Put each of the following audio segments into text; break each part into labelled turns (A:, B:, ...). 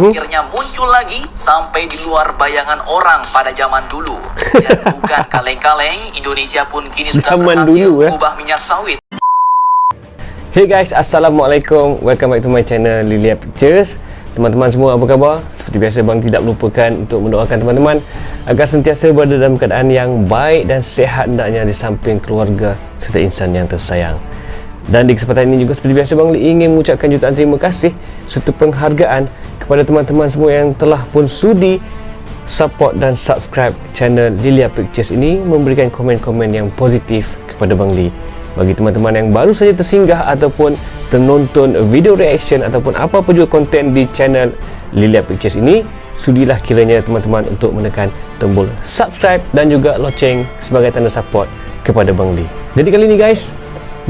A: Akhirnya muncul lagi sampai di luar bayangan orang pada zaman dulu. Dan bukan kaleng-kaleng, Indonesia pun kini sudah berhasil mengubah minyak sawit.
B: Hey guys, Assalamualaikum. Welcome back to my channel Lilia Pictures. Teman-teman semua, apa khabar? Seperti biasa, Bang tidak melupakan untuk mendoakan teman-teman agar sentiasa berada dalam keadaan yang baik dan sehat hendaknya di samping keluarga serta insan yang tersayang. Dan di kesempatan ini juga seperti biasa, Bang ingin mengucapkan jutaan terima kasih serta penghargaan kepada teman-teman semua yang telah pun sudi support dan subscribe channel Lilia Pictures ini, memberikan komen-komen yang positif kepada Bang Li. Bagi teman-teman yang baru saja tersinggah ataupun menonton video reaction ataupun apa-apa juga konten di channel Lilia Pictures ini, sudilah kiranya teman-teman untuk menekan tombol subscribe dan juga loceng sebagai tanda support kepada Bang Li. Jadi kali ini guys,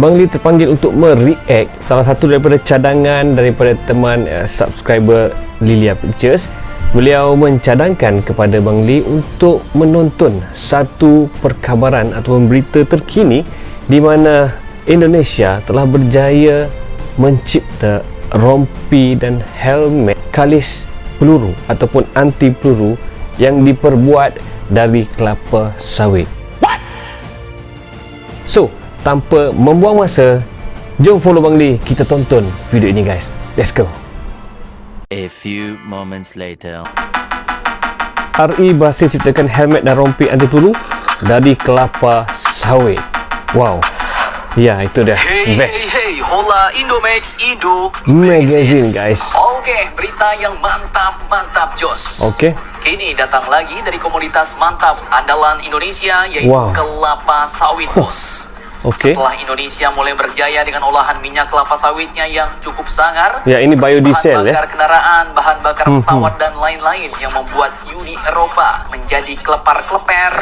B: Bang Li terpanggil untuk mereact salah satu daripada cadangan daripada teman subscriber Lilia Pictures. Beliau mencadangkan kepada Bang Li untuk menonton satu perkabaran ataupun berita terkini di mana Indonesia telah berjaya mencipta rompi dan helmet kalis peluru ataupun anti peluru yang diperbuat dari kelapa sawit. So, tanpa membuang masa, jom follow Bang Li, kita tonton video ini guys. Let's go.
C: A few moments later.
B: RI berhasil ciptakan helmet dan rompi anti peluru dari kelapa sawit. Wow. Ya, itu dia. Vest.
A: Hey, hola Indomax Indo
B: Magazine guys.
A: Oke, berita yang mantap Jos.
B: Oke.
A: Kini datang lagi dari komoditas mantap andalan Indonesia, yaitu kelapa sawit, bos.
B: Oke.
A: Setelah Indonesia mulai berjaya dengan olahan minyak kelapa sawitnya yang cukup sangar,
B: ya, ini biodiesel
A: bahan bakar kendaraan, bahan bakar pesawat dan lain-lain yang membuat Uni Eropa menjadi kelepar-keleper.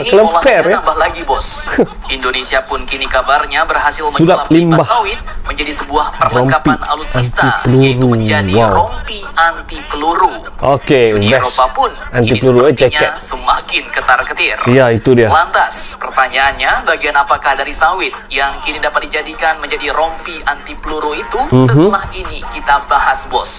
A: Ini olahannya nambah lagi, bos. Indonesia pun kini kabarnya berhasil menyulap limbah sawit menjadi sebuah perlengkapan alutsista, yaitu menjadi rompi anti peluru.
B: Oke,
A: Uni Eropa pun
B: anti
A: kini
B: peluru
A: sepertinya semakin ketar-ketir.
B: Ya, itu dia.
A: Lantas, pertanyaannya, bagian apakah dari sawit yang kini dapat dijadikan menjadi rompi anti peluru itu? Setelah ini kita bahas, bos.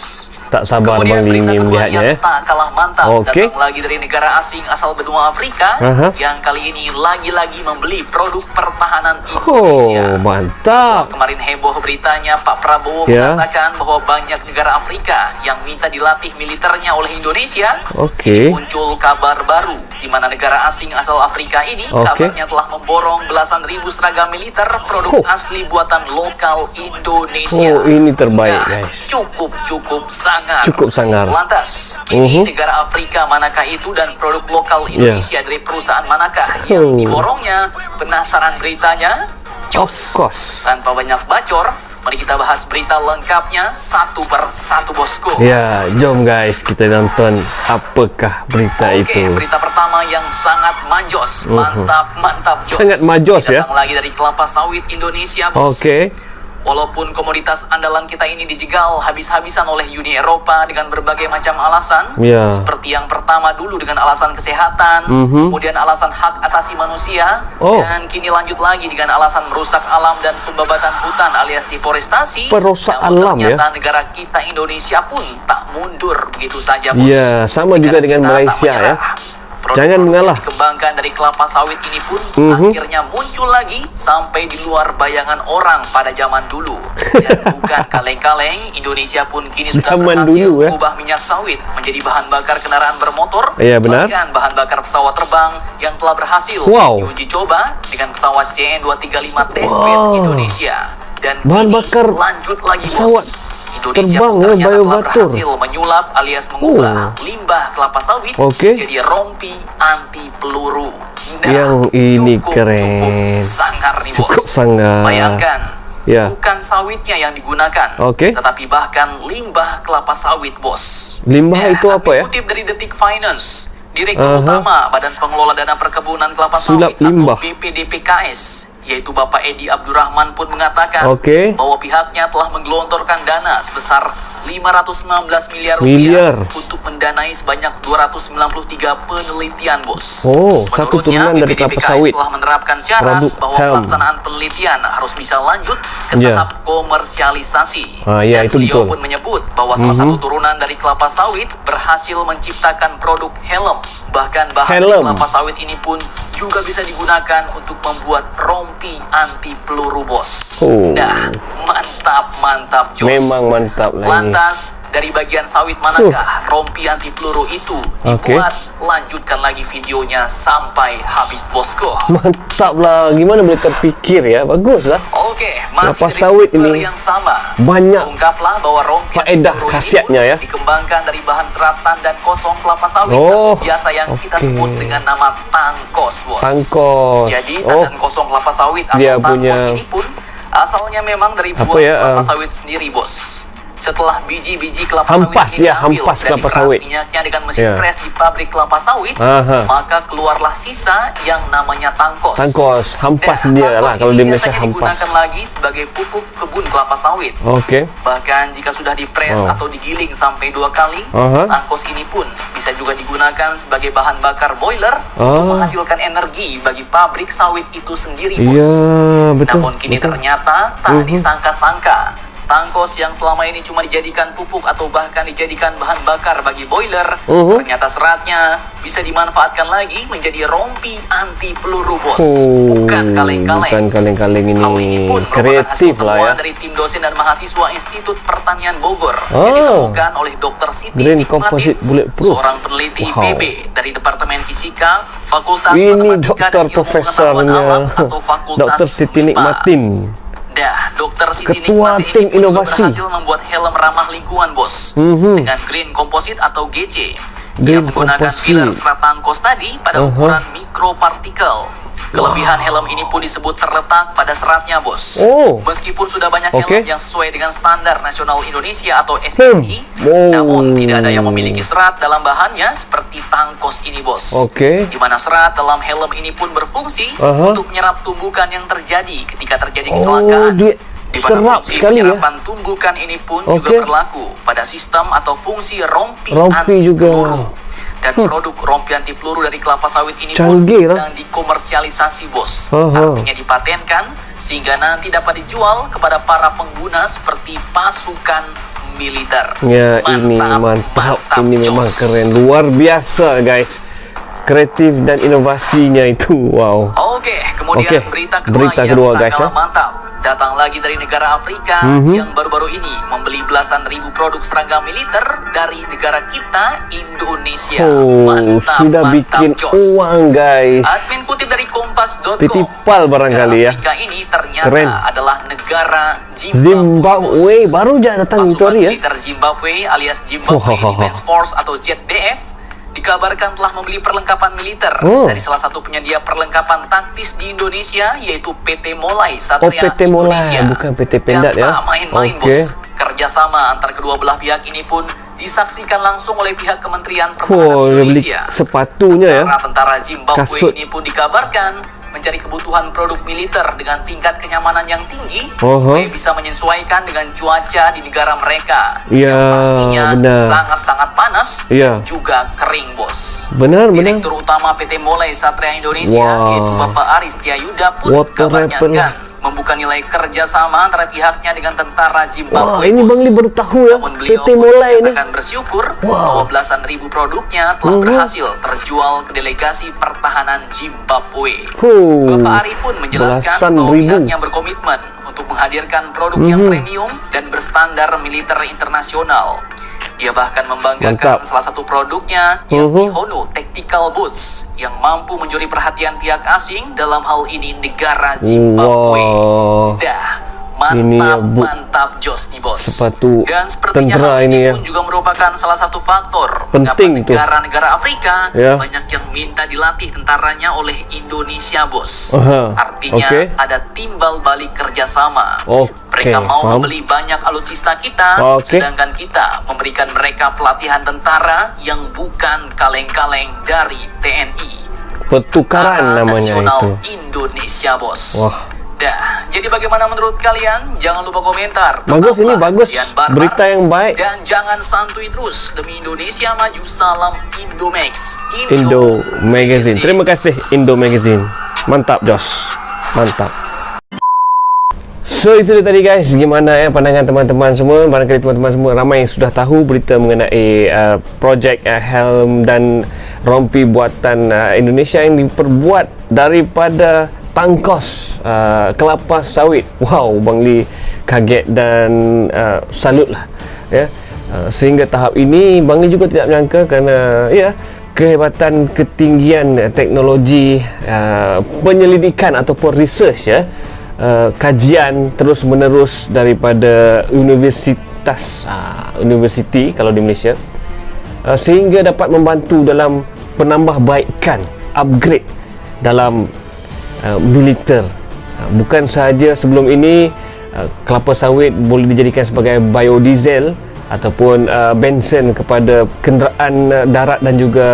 B: Tak sabar
A: Kemudian
B: Bang Li
A: berita kedua
B: melihatnya
A: yang tak kalah mantap datang lagi dari negara asing asal benua Afrika yang kali ini lagi-lagi membeli produk pertahanan Indonesia.
B: Oh, mantap.
A: Kemarin heboh beritanya Pak Prabowo mengatakan bahwa banyak negara Afrika yang minta dilatih militernya oleh Indonesia. Kini muncul kabar baru di mana negara asing asal Afrika ini kabarnya telah memborong belasan ribu seragam militer produk asli buatan lokal Indonesia.
B: Oh, ini terbaik guys.
A: Cukup sangar. Lantas, kini negara Afrika manakah itu dan produk lokal Indonesia dari perusahaan manakah yang diborongnya? Penasaran beritanya? Jos. Tanpa banyak bacor, mari kita bahas berita lengkapnya satu persatu, bosku.
B: Ya, jom guys, kita nonton apakah berita itu.
A: Berita pertama yang sangat manjos, mantap Jos.
B: Sangat manjos ya.
A: Datang lagi dari kelapa sawit Indonesia, bos. Walaupun komoditas andalan kita ini dijegal habis-habisan oleh Uni Eropa dengan berbagai macam alasan, seperti yang pertama dulu dengan alasan kesehatan, kemudian alasan hak asasi manusia, dan kini lanjut lagi dengan alasan merusak alam dan pembabatan hutan alias deforestasi. Ternyata negara kita Indonesia pun tak mundur begitu saja, bos.
B: Ya, sama juga dengan Malaysia ya. Jangan mengalah.
A: Dikembangkan dari kelapa sawit ini pun akhirnya muncul lagi sampai di luar bayangan orang pada zaman dulu. Dan bukan kaleng-kaleng, Indonesia pun kini sudah berhasil mengubah minyak sawit menjadi bahan bakar kendaraan bermotor, bahkan bahan bakar pesawat terbang yang telah berhasil diuji coba dengan pesawat CN235 Testbed Indonesia. Dan
B: bahan bakar
A: lanjut lagi,
B: pesawat
A: bos. Indonesia pun ternyata telah berhasil menyulap alias mengubah limbah kelapa sawit jadi rompi anti peluru.
B: Yang ini keren.
A: Cukup sangar nih, bos.
B: Cukup sangar.
A: Bayangkan, bukan sawitnya yang digunakan, tetapi bahkan limbah kelapa sawit, bos.
B: Limbah itu apa ya?
A: Dikutip dari Detik Finance, Direktur Utama Badan Pengelola Dana Perkebunan Kelapa Sawit atau BPDPKS, yaitu Bapak Edi Abdurrahman pun mengatakan bahwa pihaknya telah menggelontorkan dana sebesar 519 miliar rupiah untuk mendanai sebanyak 293 penelitian, Bos.
B: Satu turunan dari kelapa
A: BPDPKS
B: sawit.
A: telah menerapkan syarat bahwa pelaksanaan penelitian harus bisa lanjut ke tahap komersialisasi. Dan
B: itu
A: beliau
B: betul.
A: pun menyebut bahwa salah satu turunan dari kelapa sawit berhasil menciptakan produk helm. Bahkan bahan dari kelapa sawit ini pun juga bisa digunakan untuk membuat rompi anti peluru, Bos. Nah, mantap Jos.
B: Memang mantap lah ini.
A: Lantas dari bagian sawit manakah rompi anti peluru itu dibuat? Lanjutkan lagi videonya sampai habis, bosku.
B: Mantap lah, gimana boleh terpikir ya, bagus lah.
A: Masih dari
B: sawit
A: sumber
B: ini
A: yang sama.
B: banyak
A: Ungkaplah bahwa rompi anti
B: faedah
A: peluru
B: khasiatnya
A: ini
B: ya.
A: dikembangkan dari bahan serat tandan kosong kelapa sawit atau biasa yang kita sebut dengan nama tangkos, Bos. Jadi tandan kosong kelapa sawit atau tangkos ini pun asalnya memang dari buah kelapa sawit sendiri, Bos. Setelah biji-biji kelapa sawit ini diambil dan diperas minyaknya dengan mesin pres di pabrik kelapa sawit, maka keluarlah sisa yang namanya tangkos.
B: Hampas dia lah kalau di Malaysia, hampas.
A: Digunakan lagi sebagai pupuk kebun kelapa sawit. Bahkan jika sudah dipres atau digiling sampai 2 kali, tangkos ini pun bisa juga digunakan sebagai bahan bakar boiler untuk menghasilkan energi bagi pabrik sawit itu sendiri, Bos. Namun kini ternyata tak disangka-sangka, tangkos yang selama ini cuma dijadikan pupuk atau bahkan dijadikan bahan bakar bagi boiler, ternyata seratnya bisa dimanfaatkan lagi menjadi rompi anti peluru, Bos. Bukan kaleng-kaleng
B: ini.
A: Hal ini pun merupakan hasil temuan dari tim dosen dan mahasiswa Institut Pertanian Bogor yang ditemukan oleh Dr. Siti Nikmatin, seorang peneliti IPB dari Departemen Fisika, Fakultas Matematika dan Ilmu Pengetahuan Alam atau Fakultas
B: Dr. Siti Nikmatin.
A: Dr. Siti
B: Ketua
A: Nikmatin
B: Tim
A: ini
B: Inovasi
A: berhasil membuat helm ramah lingkungan, Bos, dengan green composite atau GC yang menggunakan filler serat tangkos tadi pada ukuran mikropartikel. Kelebihan helm ini pun disebut terletak pada seratnya, Bos. Meskipun sudah banyak helm yang sesuai dengan standar nasional Indonesia atau SNI, namun tidak ada yang memiliki serat dalam bahannya seperti tangkos ini, Bos. Di mana serat dalam helm ini pun berfungsi untuk menyerap tumbukan yang terjadi ketika terjadi kecelakaan. Di mana fungsi penyerapan tumbukan ini pun juga berlaku pada sistem atau fungsi rompi anti peluru. Dan produk rompi anti peluru dari kelapa sawit ini pun sedang dikomersialisasi, Bos. Artinya dipatenkan sehingga nanti dapat dijual kepada para pengguna seperti pasukan militer.
B: Ini mantap. Ini memang keren, luar biasa, guys. Kreatif dan inovasinya itu, wow.
A: Kemudian berita kedua yang tak kalah mantap datang lagi dari negara Afrika yang baru-baru ini membeli belasan ribu produk seragam militer dari negara kita, Indonesia.
B: Sudah bikin uang, guys.
A: Admin kutip dari kompas.com,
B: titipal barangkali ya.
A: Afrika ini ternyata adalah negara
B: Zimbabwe. Baru aja datang itu hari ya.
A: Pasukan militer Zimbabwe alias Zimbabwe Defense Force atau ZDF dikabarkan telah membeli perlengkapan militer dari salah satu penyedia perlengkapan taktis di Indonesia, yaitu PT Molai Satria Indonesia.
B: Bukan PT Pindad ya.
A: Main-main, Bos. Kerjasama antar kedua belah pihak ini pun disaksikan langsung oleh pihak Kementerian Pertahanan Indonesia.
B: Sepatunya ya.
A: Tentara Zimbabwe ini pun dikabarkan mencari kebutuhan produk militer dengan tingkat kenyamanan yang tinggi supaya bisa menyesuaikan dengan cuaca di negara mereka yang pastinya sangat-sangat panas dan juga kering, Bos. Direktur Utama PT Molai Satria Indonesia yaitu Bapak Aris Tiayuda pun kabarnya akan membuka nilai kerjasama antara pihaknya dengan tentara Zimbabwe.
B: Ini Bang Li baru tahu ya, PT Molai ini.
A: Akan bersyukur bahwa belasan ribu produknya telah berhasil terjual ke delegasi pertahanan Zimbabwe. Bapak Ari pun menjelaskan bahwa pihaknya berkomitmen untuk menghadirkan produk yang premium dan berstandar militer internasional. Dia bahkan membanggakan salah satu produknya, yakni Hono Tactical Boots, yang mampu mencuri perhatian pihak asing, dalam hal ini negara Zimbabwe. Mantap jos nih, Bos.
B: Sepatu
A: dan sepertinya hal ini pun juga merupakan salah satu faktor
B: penting
A: mengapa negara-negara Afrika banyak yang minta dilatih tentaranya oleh Indonesia, Bos. Artinya ada timbal balik kerjasama. Mereka mau membeli banyak alutsista kita, sedangkan kita memberikan mereka pelatihan tentara yang bukan kaleng-kaleng dari TNI.
B: Pertukaran namanya
A: Nasional
B: itu.
A: Indonesia, Bos. Dah, jadi bagaimana menurut kalian? Jangan lupa komentar.
B: Bagus, ini bagus. Berita yang baik.
A: Dan jangan santuy terus. Demi Indonesia maju, salam Indomax.
B: Indo Magazine. Terima kasih Indo Magazine. Mantap Jos. Mantap. So itu dia tadi guys, gimana ya pandangan teman-teman semua. Barangkali teman-teman semua ramai yang sudah tahu berita mengenai projek helm dan rompi buatan Indonesia yang diperbuat daripada tangkos kelapa sawit. Wow, Bang Lee kaget dan salut lah ya. Sehingga tahap ini Bang Lee juga tidak menyangka kerana ya kehebatan ketinggian teknologi penyelidikan ataupun research ya. Kajian terus menerus daripada universiti kalau di Malaysia sehingga dapat membantu dalam penambahbaikan, upgrade dalam militer. Bukan sahaja sebelum ini kelapa sawit boleh dijadikan sebagai biodiesel ataupun bensin kepada kenderaan darat dan juga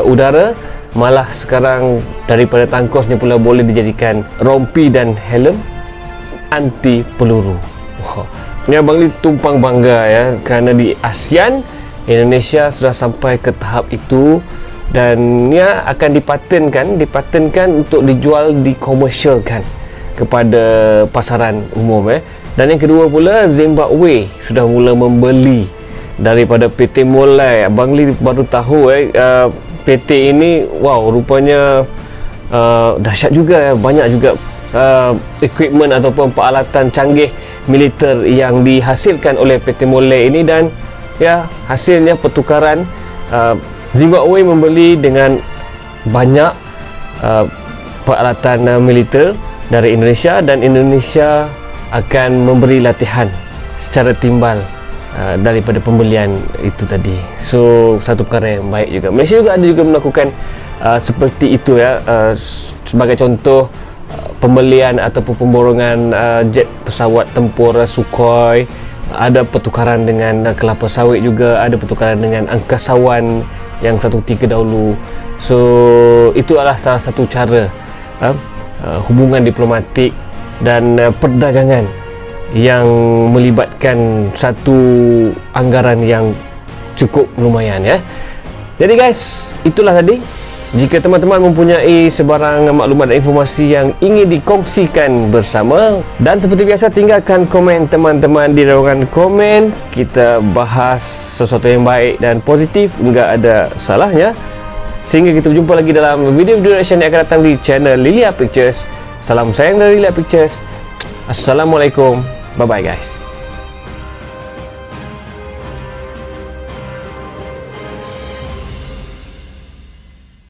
B: udara, malah sekarang daripada tangkosnya pula boleh dijadikan rompi dan helm anti peluru. Wow. Ni Abang Lee tumpang bangga ya kerana di ASEAN Indonesia sudah sampai ke tahap itu dan ia akan dipatenkan untuk dijual, dikomersialkan kepada pasaran umum Dan yang kedua pula, Zimbabwe sudah mula membeli daripada PT Molai. Abang Lee baru tahu PT ini wow rupanya dahsyat juga banyak juga equipment ataupun peralatan canggih militer yang dihasilkan oleh PT Molai ini dan ya hasilnya pertukaran Zimbabwe membeli dengan banyak peralatan militer dari Indonesia dan Indonesia akan memberi latihan secara timbal daripada pembelian itu tadi. So satu perkara yang baik juga. Malaysia juga ada juga melakukan seperti itu ya. Sebagai contoh pembelian ataupun pemborongan jet pesawat tempur Sukhoi, ada pertukaran dengan kelapa sawit juga, ada pertukaran dengan angkasawan yang 1-3 dahulu. So itu adalah salah satu cara hubungan diplomatik dan perdagangan yang melibatkan satu anggaran yang cukup lumayan ya. Jadi guys, itulah tadi. Jika teman-teman mempunyai sebarang maklumat dan informasi yang ingin dikongsikan bersama, dan seperti biasa tinggalkan komen teman-teman di ruangan komen. Kita bahas sesuatu yang baik dan positif, enggak ada salahnya. Sehingga kita berjumpa lagi dalam video-video reaction yang akan datang di channel Lilia Pictures. Salam sayang dari Lilia Pictures. Assalamualaikum. Bye bye guys.